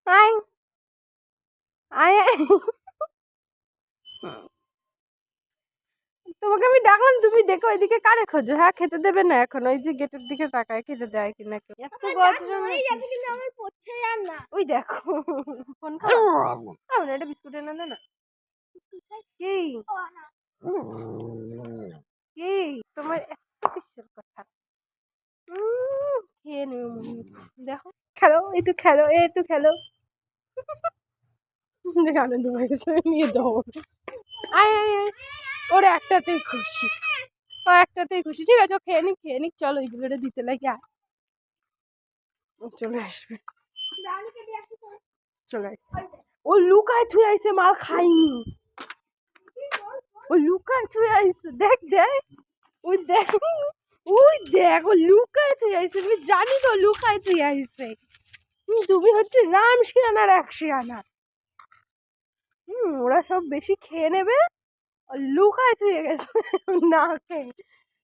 আয় আয় আয়। তোমাকে আমি ডাকলাম, তুমি ডেকে ওইদিকে কারে খোঁজো? হ্যাঁ, খেতে দেবে না এখন? ওই যে গেটের দিকে তাকায়, খেতে দেয় কিনা কে? এত ওই দেখো ফোন খাওয়া এটা বিস্কুট এনে দে না। কি কি তোমার এত কিসের কথা? খেয়ে নেবে মনে দেখো। খেলো, একটু খেলো, একটু খেলো। দেখে আনন্দ হয়ে গেছে, নিয়ে দৌড়। আয় আয় আয়, ওর একটাতেই খুশি, ও একটাতেই খুশি। ঠিক আছে, ও খেয়ে নিক, চলো এইগুলো দিতে লাগে। চলে আসবে, চলে আসবে। ও লুকায় থুই আইছে, মাল খাইনি। ও লুকায় থুই আইছে, দেখ দেখ, ওই দেখ, ওই দেখ, ও লুকায় থুই আইছে। আমি জানি তো লুকায় থুই আইছে। তুমি হচ্ছে রাম শিয়ানার এক শিয়ানা। ওরা সব বেশি খেয়ে নেবে, লুকায় থুয়ে গেছে না খেয়ে।